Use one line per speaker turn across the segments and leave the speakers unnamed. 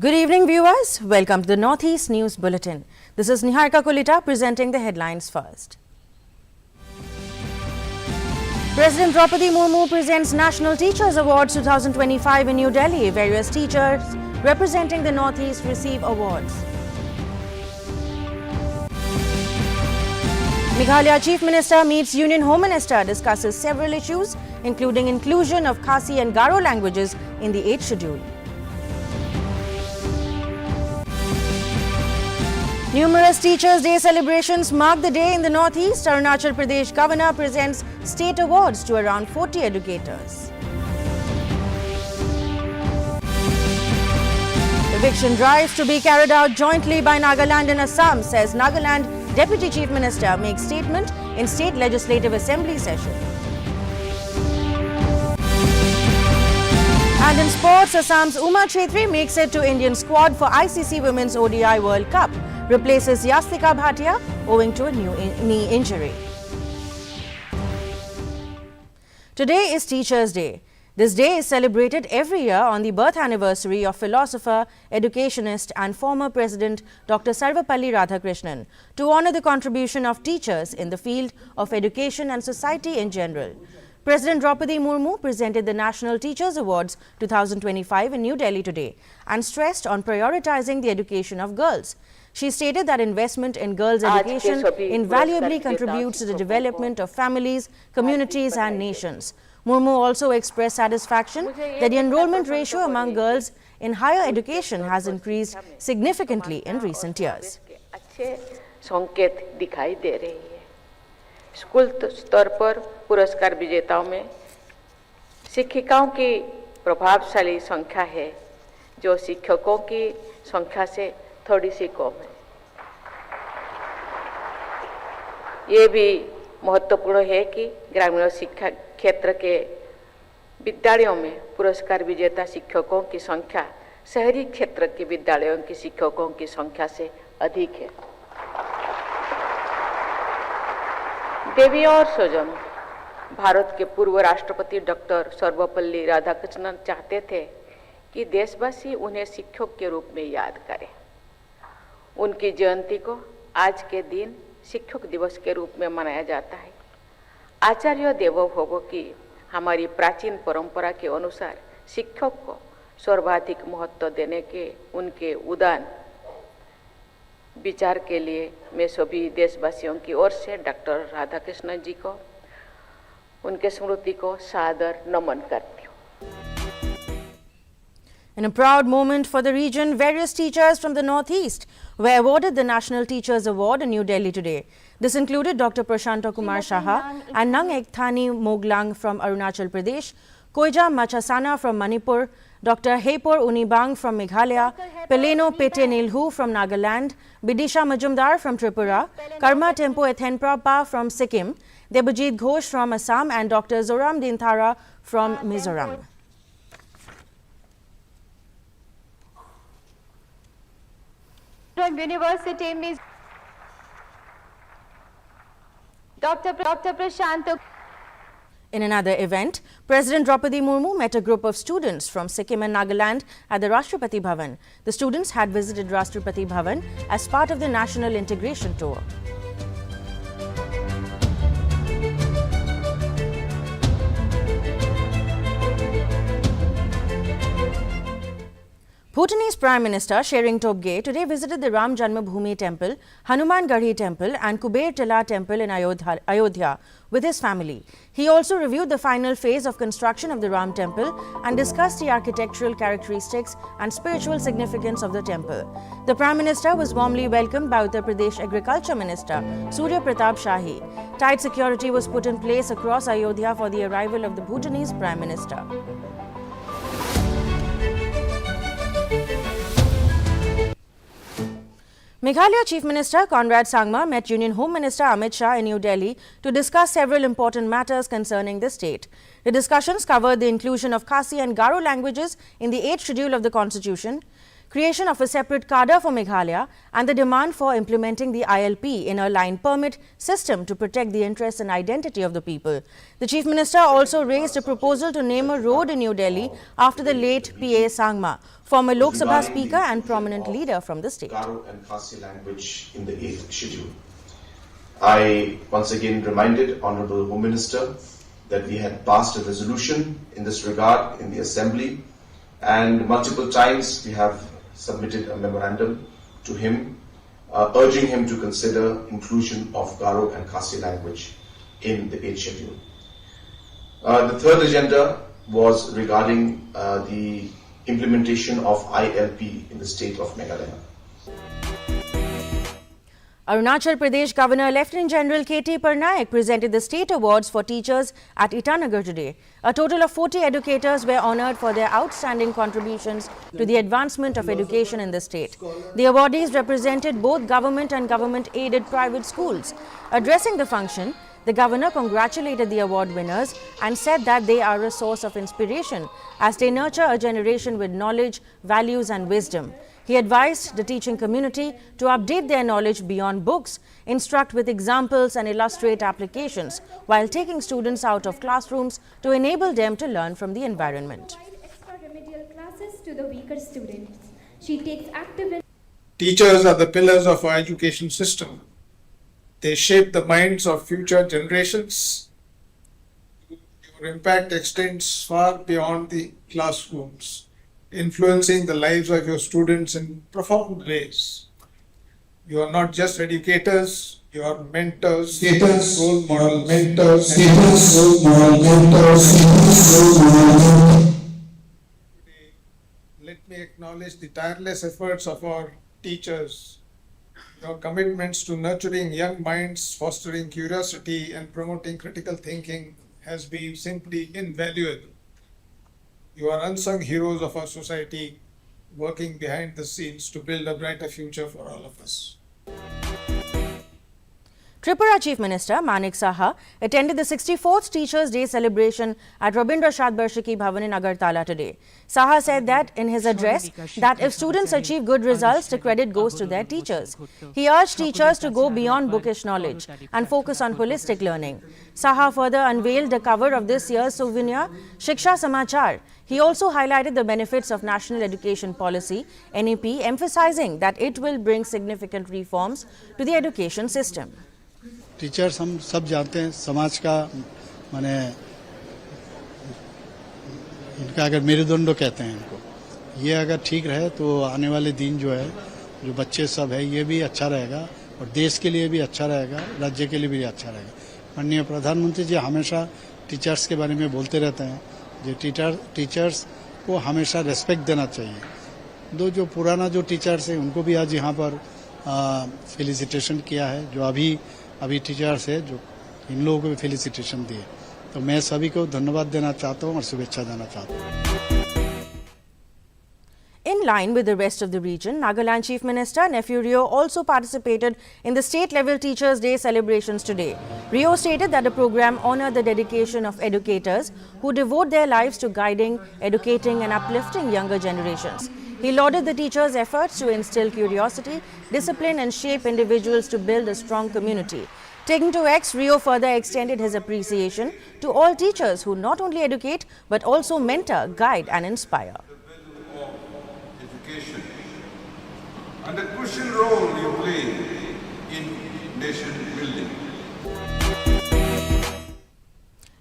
Good evening, viewers. Welcome to the Northeast News Bulletin. This is Niharika Kulita presenting the headlines first. President Draupadi Murmu presents National Teachers Awards 2025 in New Delhi. Various teachers representing the Northeast receive awards. Meghalaya Chief Minister meets Union Home Minister, discusses several issues, including inclusion of Khasi and Garo languages in the 8th schedule. Numerous Teachers' Day celebrations mark the day in the Northeast. Arunachal Pradesh Governor presents state awards to around 40 educators. Eviction drives to be carried out jointly by Nagaland and Assam, says Nagaland Deputy Chief Minister makes statement in State Legislative Assembly session. And in sports, Assam's Uma Chhetri makes it to Indian squad for ICC Women's ODI World Cup. Replaces Yastika Bhatia owing to a knee injury. Today is Teachers' Day. This day is celebrated every year on the birth anniversary of philosopher, educationist and former President Dr. Sarvapalli Radhakrishnan to honor the contribution of teachers in the field of education and society in general. President Draupadi Murmu presented the National Teachers Awards 2025 in New Delhi today and stressed on prioritizing the education of girls. She stated that investment in girls' education invaluably contributes to the development of families, communities and nations. Murmu also expressed satisfaction that the enrollment ratio among girls in higher education has increased significantly in recent years.
School स्तर पर पुरस्कार विजेताओं में शिक्षिकाओं की प्रभावशाली संख्या है, जो शिक्षकों की संख्या से थोड़ी सी कम है। ये भी महत्वपूर्ण है कि ग्रामीण शिक्षा क्षेत्र के विद्यालयों में पुरस्कार विजेता शिक्षकों की संख्या शहरी क्षेत्र के विद्यालयों के शिक्षकों की संख्या से अधिक है। देवी और स्वजन, भारत के पूर्व राष्ट्रपति डॉक्टर सर्वपल्ली राधाकृष्णन चाहते थे कि देशवासी उन्हें शिक्षक के रूप में याद करें। उनकी जयंती को आज के दिन शिक्षक दिवस के रूप में मनाया जाता है। आचार्य देवो भव की हमारी प्राचीन परंपरा के अनुसार शिक्षक को सर्वाधिक महत्व देने के उनके उदार विचार के लिए मैं सभी देशवासियों की ओर से डॉक्टर राधाकृष्णन जी को उनके स्मृति को सादर नमन करती हूँ।
In a proud moment for the region, various teachers from the Northeast were awarded the National Teachers Award in New Delhi today. This included Dr. Prashanta Kumar Shaha and Nang Ekthani Moglang from Arunachal Pradesh, Koija Machasana from Manipur, Dr. Hepor Unibang from Meghalaya, Peleno Pete Nilhu from Nagaland, Bidisha Majumdar from Tripura, Karma Tempo Ethenprapa from Sikkim, Debajit Ghosh from Assam and Dr. Zoram Dinthara from Mizoram.
University Miss Dr. Prashant.
In another event, President Draupadi Murmu met a group of students from Sikkim and Nagaland at the Rashtrapati Bhavan. The students had visited Rashtrapati Bhavan as part of the National Integration Tour. Bhutanese Prime Minister Tshering Tobgay today visited the Ram Janmabhoomi Temple, Hanuman Garhi Temple and Kuber Tilla Temple in Ayodhya with his family. He also reviewed the final phase of construction of the Ram Temple and discussed the architectural characteristics and spiritual significance of the temple. The Prime Minister was warmly welcomed by Uttar Pradesh Agriculture Minister Surya Pratap Shahi. Tight security was put in place across Ayodhya for the arrival of the Bhutanese Prime Minister. Meghalaya Chief Minister Conrad Sangma met Union Home Minister Amit Shah in New Delhi to discuss several important matters concerning the state. The discussions covered the inclusion of Khasi and Garo languages in the 8th schedule of the Constitution, creation of a separate cadre for Meghalaya, and the demand for implementing the ILP in a line permit system to protect the interests and identity of the people. The Chief Minister also raised a proposal to name a road in New Delhi after the late P.A. Sangma, former Lok Sabha Speaker and prominent leader from the state.
Garo and Khasi language in the 8th schedule. I once again reminded Honourable Home Minister that we had passed a resolution in this regard in the Assembly, and multiple times we have submitted a memorandum to him urging him to consider inclusion of Garo and Khasi language in the 8th schedule. The third agenda was regarding the implementation of ILP in the state of Meghalaya.
Arunachal Pradesh Governor Lieutenant General K.T. Parnaik presented the state awards for teachers at Itanagar today. A total of 40 educators were honoured for their outstanding contributions to the advancement of education in the state. The awardees represented both government and government-aided private schools. Addressing the function, the governor congratulated the award winners and said that they are a source of inspiration as they nurture a generation with knowledge, values and wisdom. He advised the teaching community to update their knowledge beyond books, instruct with examples and illustrate applications, while taking students out of classrooms to enable them to learn from the environment.
Extra remedial classes to the weaker students. She takes active.
Teachers are the pillars of our education system. They shape the minds of future generations. Your impact extends far beyond the classrooms, influencing the lives of your students in profound ways. You are not just educators, you are mentors, role models, Let me acknowledge the tireless efforts of our teachers. Your commitments to nurturing young minds, fostering curiosity and promoting critical thinking has been simply invaluable. You are unsung heroes of our society, working behind the scenes to build a brighter future for all of us.
Tripura Chief Minister Manik Saha attended the 64th Teachers' Day celebration at Rabindra Shadbarshiki Bhavan in Agartala today. Saha said that in his address that if students achieve good results, the credit goes to their teachers. He urged teachers to go beyond bookish knowledge and focus on holistic learning. Saha further unveiled the cover of this year's souvenir, Shiksha Samachar. He also highlighted the benefits of National Education Policy, NEP, emphasizing that it will bring significant reforms to the education system.
Teachers हम सब जानते हैं समाज का माने इनका अगर मेरुदंड कहते हैं इनको, ये अगर ठीक रहे तो आने वाले दिन जो है जो बच्चे सब है ये भी अच्छा रहेगा और देश के लिए भी अच्छा रहेगा, राज्य के लिए भी अच्छा रहेगा। माननीय प्रधानमंत्री जी हमेशा टीचर्स के बारे में बोलते रहते हैं जो टीचर्स को हमेशा रेस्पेक्ट देना चाहिए। जो पुराना जो टीचर्स है उनको भी आज यहाँ पर फेलिसिटेशन किया है, जो अभी टीचर्स है जो इन लोगों को भी फेलिसिटेशन दिए, तो मैं सभी को धन्यवाद देना चाहता हूं और शुभेच्छा देना चाहता हूं।
In line with the rest of the region, Nagaland Chief Minister Nephew Rio also participated in the state-level Teachers' Day celebrations today. Rio stated that the program honored the dedication of educators who devote their lives to guiding, educating and uplifting younger generations. He lauded the teachers' efforts to instill curiosity, discipline and shape individuals to build a strong community. Taking to X, Rio further extended his appreciation to all teachers who not only educate but also mentor, guide and inspire.
Education and the crucial role you play in nation building.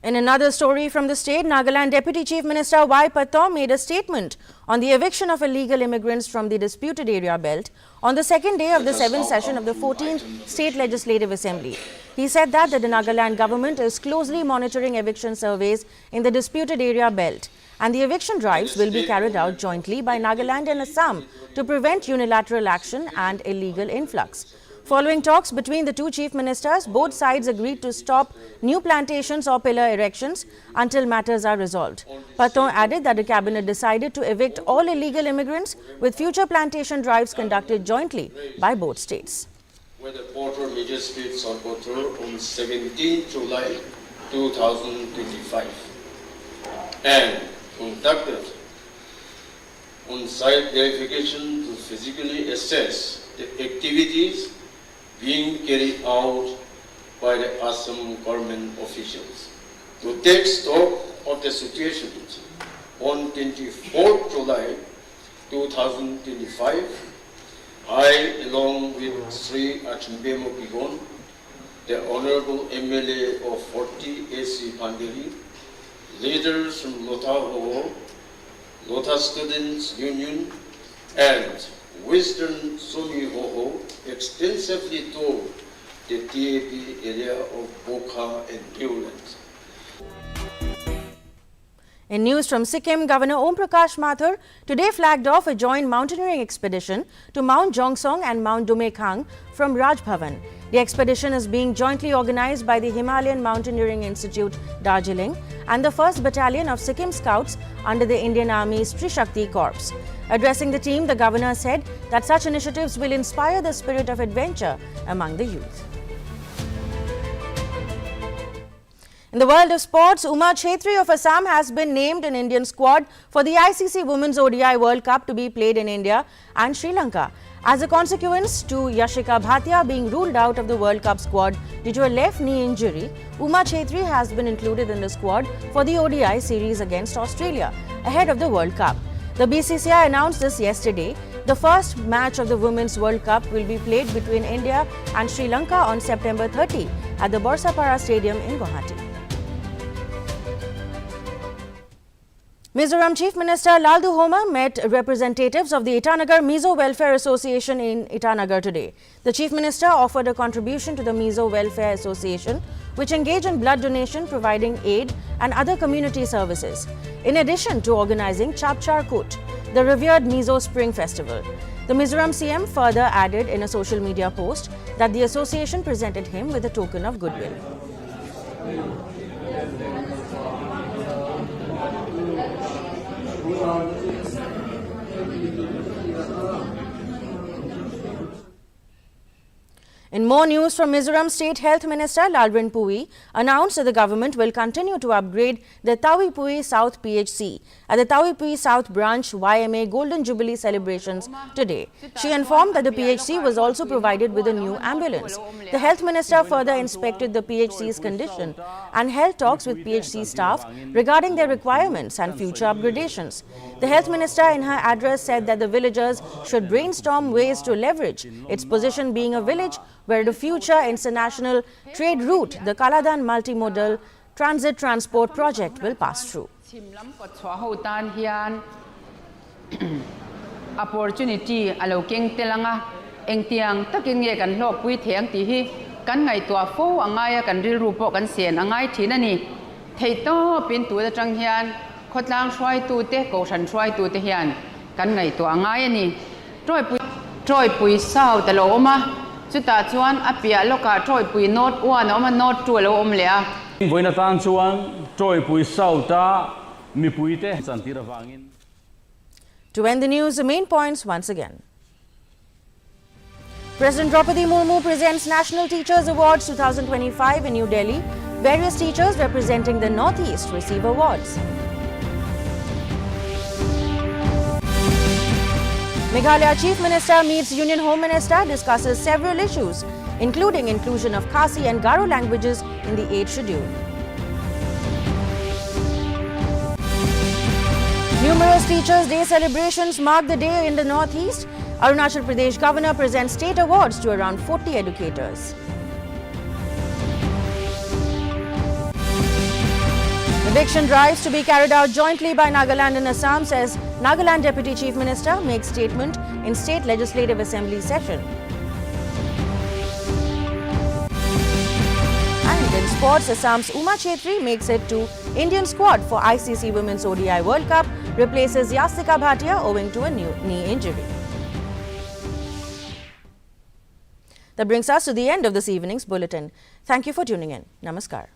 In another story from the state, Nagaland Deputy Chief Minister Y. Paton made a statement on the eviction of illegal immigrants from the disputed area belt on the second day of the 7th session of the 14th State Legislative Assembly. He said that the Nagaland government is closely monitoring eviction surveys in the disputed area belt, and the eviction drives will be carried out jointly by Nagaland and Assam to prevent unilateral action and illegal influx. Following talks between the two chief ministers, both sides agreed to stop new plantations or pillar erections until matters are resolved. Paton added that the cabinet decided to evict all illegal immigrants, with future plantation drives conducted jointly by both states.
Whether Porter Magistrates or Porter on 17 July 2025 and conducted on-site verification to physically assess the activities being carried out by the Assam government officials. To take stock of the situation, on 24 July 2025, I, along with Sri Achmbemo Pigon, the Honorable MLA of 40 AC Pandeli, leaders from Lota Ho, Lota Students Union, and Western Sumi Ho extensively toured the TAP area of Bokha and Newlands.
In news from Sikkim, Governor Om Prakash Mathur today flagged off a joint mountaineering expedition to Mount Jongsong and Mount Dumekhang from Raj Bhavan. The expedition is being jointly organized by the Himalayan Mountaineering Institute, Darjeeling, and the 1st Battalion of Sikkim Scouts under the Indian Army's Trishakti Corps. Addressing the team, the governor said that such initiatives will inspire the spirit of adventure among the youth. In the world of sports, Uma Chhetri of Assam has been named in Indian squad for the ICC Women's ODI World Cup to be played in India and Sri Lanka. As a consequence to Yashika Bhatia being ruled out of the World Cup squad due to a left knee injury, Uma Chhetri has been included in the squad for the ODI series against Australia ahead of the World Cup. The BCCI announced this yesterday. The first match of the Women's World Cup will be played between India and Sri Lanka on September 30 at the Borsapara Stadium in Guwahati. Mizoram Chief Minister Laldu Homa met representatives of the Itanagar Mizo Welfare Association in Itanagar today. The Chief Minister offered a contribution to the Mizo Welfare Association, which engage in blood donation, providing aid and other community services, in addition to organizing Chapchar Kut, the revered Mizo Spring Festival. The Mizoram CM further added in a social media post that the association presented him with a token of goodwill. In more news from Mizoram State Health Minister Lalrin Pui announced that the government will continue to upgrade the Tawi Pui South PHC at the Tawi Pui South branch YMA Golden Jubilee celebrations today. She informed that the PHC was also provided with a new ambulance. The Health Minister further inspected the PHC's condition and held talks with PHC staff regarding their requirements and future upgradations. The Health Minister in her address said that the villagers should brainstorm ways to leverage its position being a village where the future international trade route, the Kaladan Multimodal Transit Transport Project, will pass through.
Opportunity aloking telanga engtiang taking ye kan lok pui theng ti hi kan ngai tua fo angai kan ril rupo kan sen angai thinani theito pin tu da tang hian khotlang swai tu te ko san swai tu te hian kan ngai tua angai ani troi pui sau ta lo ma chuta chuan apia loka troi pui not one oma not tu lo om lea
boina tan chuan troi pui sau ta mi pui te chantira wangin.
To end the news, the main points once again. President Draupadi Murmu presents National Teachers Awards 2025 in New Delhi. Various teachers representing the Northeast receive awards. Meghalaya Chief Minister meets Union Home Minister, discusses several issues, including inclusion of Khasi and Garo languages in the 8th schedule. Numerous Teachers' Day celebrations mark the day in the Northeast. Arunachal Pradesh Governor presents state awards to around 40 educators. Eviction drives to be carried out jointly by Nagaland and Assam, says Nagaland Deputy Chief Minister makes statement in State Legislative Assembly session. And in sports, Assam's Uma Chhetri makes it to Indian squad for ICC Women's ODI World Cup, replaces Yashika Bhatia owing to a knee injury. That brings us to the end of this evening's bulletin. Thank you for tuning in. Namaskar.